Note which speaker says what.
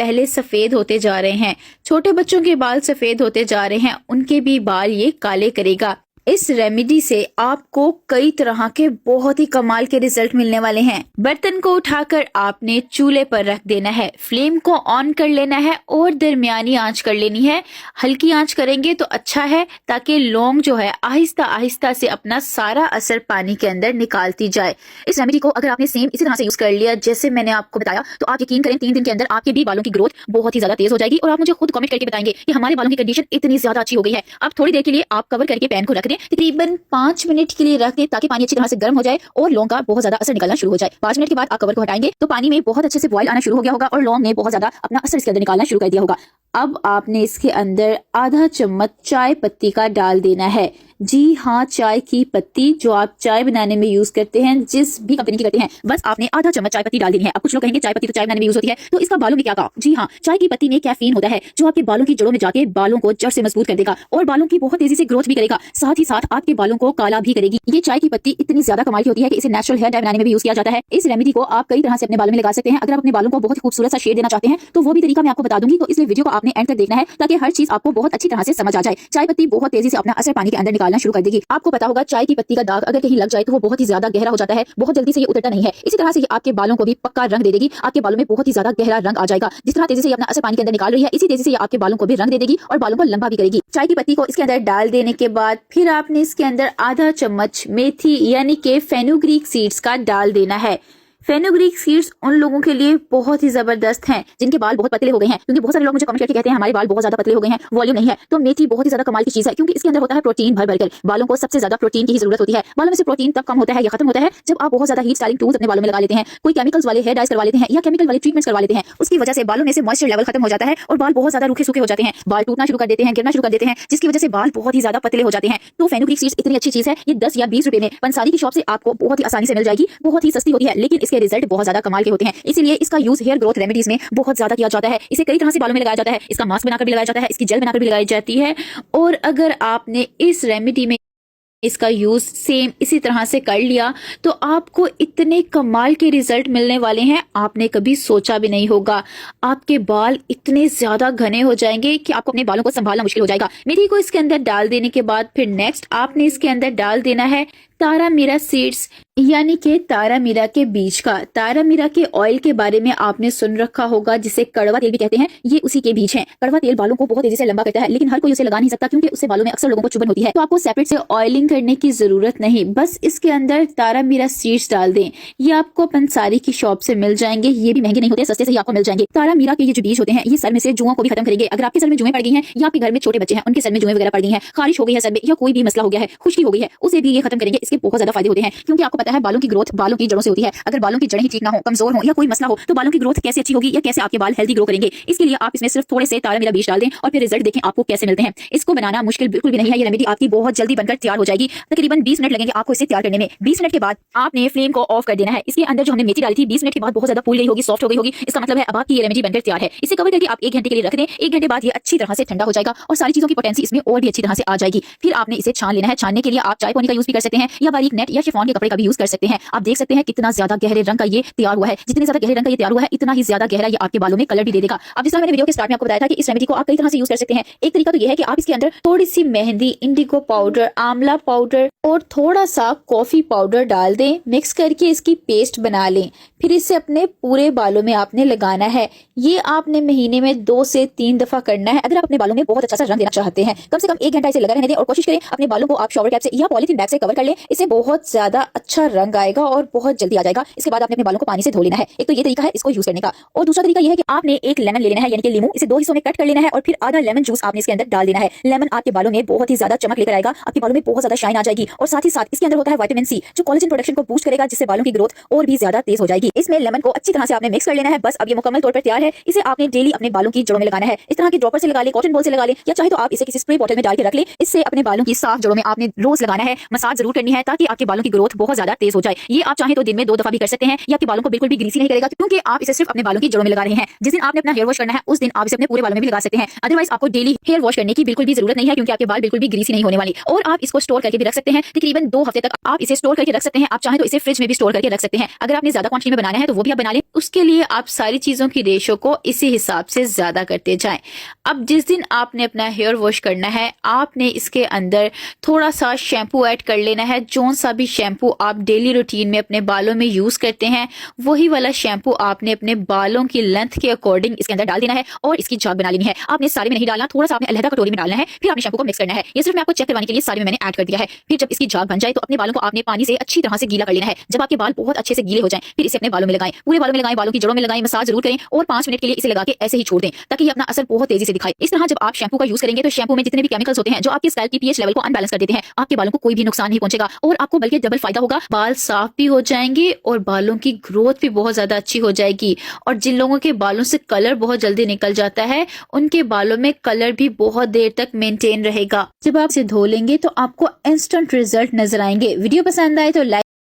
Speaker 1: पहले सफेद होते जा रहे हैं, छोटे बच्चों के बाल सफेद होते जा रहे हैं, उनके भी बाल ये काले करेगा। इस रेमेडी से आपको कई तरह के बहुत ही कमाल के रिजल्ट मिलने वाले हैं। बर्तन को उठाकर आपने चूल्हे पर रख देना है, फ्लेम को ऑन कर लेना है और दरमियानी आंच कर लेनी है। हल्की आंच करेंगे तो अच्छा है, ताकि लौंग जो है आहिस्ता आहिस्ता से अपना सारा असर पानी के अंदर निकालती जाए। इस रेमेडी को अगर आपने सेम इसी तरह से यूज कर लिया जैसे मैंने आपको बताया, तो आप यकीन करें 3 दिन के अंदर आपके भी बालों की ग्रोथ बहुत ही ज्यादा तेज हो जाएगी और आप मुझे खुद कमेंट करके बताएंगे कि हमारे बालों की कंडीशन इतनी ज्यादा अच्छी हो गई है। आप थोड़ी देर के लिए आप कवर करके पैन को रख दें, तकरीबन 5 मिनट के लिए रख दें ताकि पानी अच्छी तरह से गर्म हो जाए और लौंग का बहुत ज्यादा असर निकलना शुरू हो जाए। 5 मिनट के बाद आप कवर को हटाएंगे तो पानी में बहुत अच्छे से बॉयल आना शुरू हो गया होगा और लौंग ने बहुत ज्यादा अपना असर इसके अंदर निकालना शुरू कर दिया होगा। अब आपने इसके अंदर आधा चम्मच चाय पत्ती का डाल देना है। जी हाँ, चाय की पत्ती जो आप चाय बनाने में यूज करते हैं, जिस भी कंपनी की करते हैं, बस आपने आधा चम्मच चाय पत्ती डाल देनी है। अब कुछ लोग कहेंगे चाय पत्ती तो चाय बनाने में यूज होती है, तो इसका बालों में क्या काम? जी हाँ, चाय की पत्ती में कैफीन होता है जो आपके बालों की जड़ों में जाके बालों को जड़ से मजबूत कर देगा और बालों की बहुत तेजी से ग्रोथ भी करेगा, साथ ही साथ आपके बालों को काला भी करेगी। ये चाय की पत्ती इतनी ज्यादा कमाल की होती है कि इसे नेचुरल हेयर डाई बनाने में भी यूज किया जाता है। इस रेमेडी को आप कई तरह से अपने बालों में लगा सकते हैं। अगर आप अपने बालों को बहुत खूबसूरत सा शेड देना चाहते हैं तो वो भी तरीका मैं आपको बता दूंगी, तो इसलिए वीडियो को आपने एंड तक देखना है ताकि हर चीज आपको बहुत अच्छी तरह से समझ आ जाए। चाय पत्ती बहुत तेजी से अपना असर पानी के अंदर निकालना शुरू कर देगी। आपको पता होगा चाय की पत्ती का दाग अगर कहीं लग जाए तो वो बहुत ही ज्यादा गहरा हो जाता है, बहुत जल्दी से ये उतरता नहीं है। इसी तरह से ये आपके बालों को भी पक्का रंग दे देगी, आपके बालों में बहुत ही ज्यादा गहरा रंग आ जाएगा। जिस तरह तेजी से ये अपना असर पानी के अंदर निकाल रही है, इसी तेजी से ये आपके बालों को भी रंग दे देगी और बालों को लंबा भी करेगी। चाय की पत्ती को इसके अंदर डाल देने के बाद फिर आपने इसके अंदर आधा चम्मच मेथी यानी कि फेनुग्रीक सीड्स का डाल देना है। फेनुग्रीक सीड्स उन लोगों के लिए बहुत ही जबरदस्त हैं जिनके बाल बहुत पतले हो गए हैं, क्योंकि बहुत सारे लोग मुझे कमेंट करके कहते हैं हमारे बाल बहुत ज्यादा पतले हो गए हैं, वॉल्यूम नहीं है। तो मेथी बहुत ही ज्यादा कमाल की चीज है, क्योंकि इसके अंदर होता है प्रोटीन भर भरकर। बालों को सबसे ज्यादा प्रोटीन की ही जरूरत होती है। बालों में से प्रोटीन तब कम होता है या खत्म होता है जब आप बहुत ज्यादा हीट स्टाइलिंग टूल्स अपने बालों में लगा लेते हैं, कोई केमिकल्स वाले हेयर डाइज करवा लेते हैं या केमिकल वाले ट्रीटमेंट्स करवा लेते हैं। उसकी वजह से बालों में से मॉइस्चर लेवल खत्म हो जाता है और बाल बहुत ज्यादा रूखे सूखे हो जाते हैं, बाल टूटना शुरू कर देते हैं, गिरना शुरू कर देते हैं, जिसकी वजह से बाल बहुत ही ज्यादा पतले हो जाते हैं। तो फेनुग्रीक सीड्स इतनी अच्छी चीज है, ये 10 या 20 रुपए में पंसारी की शॉप से आपको बहुत ही आसानी से मिल जाएगी। बहुत ही सस्ती होती है, लेकिन इसके रिजल्ट बहुत ज्यादा कमाल के होते हैं। इसीलिए इसका यूज हेयर ग्रोथ रेमेडीज में बहुत ज्यादा किया जाता है। इसे कई तरह से बालों में लगाया जाता है, इसका मास्क बनाकर भी लगाया जाता है, इसकी जेल बनाकर भी लगाई जाती है। और अगर आपने इस रेमेडी में इसका यूज सेम इसी तरह से कर लिया तो आपको इतने कमाल के रिजल्ट मिलने वाले हैं, आपने कभी सोचा भी नहीं होगा। आपके बाल इतने ज्यादा घने हो जाएंगे कि आपको अपने बालों को संभालना मुश्किल हो जाएगा। मेथी को इसके अंदर डाल देने के बाद फिर नेक्स्ट आपने इसके अंदर डाल देना है तारा मीरा सीड्स यानी कि तारा मीरा के बीज का। तारा मीरा के ऑयल के बारे में आपने सुन रखा होगा, जिसे कड़वा तेल भी कहते हैं, ये उसी के बीज हैं। कड़वा तेल बालों को बहुत तेजी से लंबा करता है, लेकिन हर कोई उसे लगा नहीं सकता क्योंकि उससे बालों में अक्सर लोगों को चुभन होती है। तो आपको सेपरेट से ऑयलिंग करने की जरूरत नहीं, बस इसके अंदर तारा मीरा सीड्स डाल दें। ये आपको पंसारी की शॉप से मिल जाएंगे, ये भी महंगे नहीं होते, सस्ते से ही आपको मिल जाएंगे। तारा मीरा के ये जो बीज होते हैं ये सर में से जुओं को भी खत्म करेंगे। अगर आपके सर में जुएं पड़ गई हैं या आपके घर में छोटे बच्चे हैं उनके सर में जुएं वगैरह पड़ गई हैं, खारिश हो गई है सर में या कोई भी मसला हो गया है, खुश्की हो गई है, उसे भी ये खत्म करेंगे। इसके बहुत ज्यादा फायदे होते हैं, क्योंकि आपको पता है बालों की ग्रोथ बालों की जड़ों से होती है। अगर बालों की जड़ें ही ठीक ना हो, कमजोर हो या कोई मसला हो तो बालों की ग्रोथ कैसे अच्छी होगी या कैसे आपके बाल हेल्दी ग्रो करेंगे। इसके लिए आप इसमें सिर्फ थोड़े से तारा मीरा बीज डाल दें और फिर रिजल्ट देखें आपको कैसे मिलते हैं। इसको बनाना मुश्किल बिल्कुल भी नहीं है, ये रेमेडी आपकी बहुत जल्दी बनकर तैयार हो जाएगी। तकरीबन 20 मिनट लगेंगे आपको इसे तैयार करने में। 20 मिनट के बाद आपने फ्लेम को ऑफ कर देना है। इसके अंदर जो हमने मेथी डाली थी 20 मिनट के बाद बहुत ज्यादा फूल गई होगी, सॉफ्ट हो गई होगी, इसका मतलब है अब आपकी ये रेमेडी बनकर तैयार है। इसे कवर करके आप 1 घंटे के लिए रख दें। 1 घंटे बाद ये अच्छी तरह से ठंडा हो जाएगा और सारी चीजों की पोटेंसी इसमें और भी अच्छी तरह से आ जाएगी। फिर आपने इसे छान लेना है। छानने के लिए आप चाय पानी का यूज भी कर सकते हैं या बारीक नेट या शिफॉन के कपड़े का भी यूज कर सकते हैं। आप देख सकते हैं कितना ज्यादा गहरे रंग का ये तैयार हुआ है। जितने ज्यादा गहरे रंग का ये तैयार हुआ है इतना ही ज्यादा गहरा ये आपके बालों में कलर भी दे देगा। अब जिस तरह मैंने वीडियो के स्टार्ट में आपको बताया था कि इस रेमेडी को आप कई तरह से यूज कर सकते हैं। एक तरीका तो ये है कि आप इसके अंदर थोड़ी सी मेहंदी, इंडिगो पाउडर, आंवला पाउडर और थोड़ा सा कॉफी पाउडर डाल दें, मिक्स करके इसकी पेस्ट बना लें। फिर इसे अपने पूरे बालों में आपने लगाना है। ये आपने महीने में 2 से 3 दफा करना है। अगर आप अपने बालों में बहुत अच्छा सा रंग देना चाहते हैं, कम से कम 1 घंटा इसे लगा रहने दें और कोशिश करें अपने बालों को आप शॉवर कैप से या पॉलीथीन बैग से कवर कर लें। इससे बहुत ज्यादा अच्छा रंग आएगा और बहुत जल्दी आ जाएगा। इसके बाद आपने अपने बालों को पानी से धो लेना है। एक तो ये तरीका है इसको यूज करने का, और दूसरा तरीका ये है कि आपने एक लेमन ले लेना है, यानी कि लीमू, इसे 2 हिस्सों में कट कर लेना है और फिर आधा लेमन जूस आपने इसके अंदर डाल देना है। लेमन आपके बालों में बहुत ही ज्यादा चमक लेकर आएगा, आपके बालों में बहुत ज्यादा शाइन आ जाएगी और साथ ही साथ इसके अंदर होता है विटामिन सी जो कोलेजन प्रोडक्शन को बूस्ट करेगा, जिससे बालों की ग्रोथ और भी ज्यादा तेज हो जाएगी। इसमें लेमन को अच्छी तरह से आपने मिक्स कर लेना है। बस अब ये मुकम्मल तौर पर तैयार है। इसे आपने डेली अपने बालों की जड़ों में लगाना है। इस तरह के ड्रॉपर से लगा ले, कॉटन बॉल से लगा ले, या चाहे तो आप इसे किसी स्प्रे बॉटल में डाल के रख ले। इससे अपने बालों की साफ जड़ों में आपने रोज लगाना है। मसाज जरूर करनी है। है ताकि आपके बालों की ग्रोथ बहुत ज्यादा तेज हो जाए। ये आप चाहे तो दिन में 2 दफा भी कर सकते हैं। ये आपके बालों को बिल्कुल भी ग्रीसी नहीं करेगा क्योंकि आप इसे सिर्फ अपने बालों की जड़ों में लगा रहे हैं। जिस दिन आपने अपना हेयर वॉश करना है उस दिन आप इसे अपने पूरे बालों में भी लगा सकते हैं। अदरवाइज आपको डेली हेयर वॉश करने की बिल्कुल भी जरूरत नहीं है क्योंकि आपके बाल बिल्कुल भी ग्रीसी नहीं होने वाली। और आप इसको स्टोर करके भी रख सकते हैं। तकरीबन 2 हफ्ते तक आप इसे स्टोर करके रख सकते हैं। आप चाहे तो इसे फ्रिज में भी स्टोर करके रख सकते हैं। अगर आपने ज्यादा क्वांटिटी में बनाना है तो वो भी आप बना लें। उसके लिए आप सारी चीजों की रेशो को इसी हिसाब से ज्यादा करते जाएं। अब जिस दिन आपने अपना हेयर वॉश करना है आपने इसके अंदर थोड़ा सा शैम्पू ऐड कर लेना है। जौन सा भी शैम्पू आप डेली रूटीन में अपने बालों में यूज करते हैं वही वाला शैम्पू आपने अपने बालों की लेंथ के अकॉर्डिंग इसके अंदर डाल देना है और इसकी झाग बना लेनी है। आपने सारे में नहीं डालना, थोड़ा सा आपने अलहदा कटोरी में डालना है। फिर आपने शैम्पू को मिक्स करना है। ये सिर्फ मैं आपको चेक करवाने के लिए सारे में मैंने ऐड कर दिया है। फिर जब इसकी झाग बन जाए तो अपने बालों को आपने पानी से अच्छी तरह से गीला कर लेना है। जब आपके बाल बहुत अच्छे से गीले हो जाएं फिर इसे अपने बालों में लगाएं, पूरे बालों में लगाएं, बालों की जड़ों में लगाएं, मसाज जरूर करें और 5 मिनट के लिए इसे लगा के ऐसे ही छोड़ दें ताकि ये अपना असर बहुत तेजी से दिखाए। इस तरह जब आप शैम्पू का यूज करेंगे तो शैम्पू में जितने भी केमिकल्स होते हैं जो आपके स्कैल्प की पीएच लेवल को अनबैलेंस कर देते हैं आपके बालों को कोई भी नुकसान नहीं पहुंचेगा और आपको बल्कि डबल फायदा होगा। बाल साफ भी हो जाएंगे और बालों की ग्रोथ भी बहुत ज्यादा अच्छी हो जाएगी। और जिन लोगों के बालों से कलर बहुत जल्दी निकल जाता है उनके बालों में कलर भी बहुत देर तक मेंटेन रहेगा। जब आप इसे धो लेंगे तो आपको इंस्टेंट रिजल्ट नजर आएंगे। वीडियो पसंद आए तो लाइक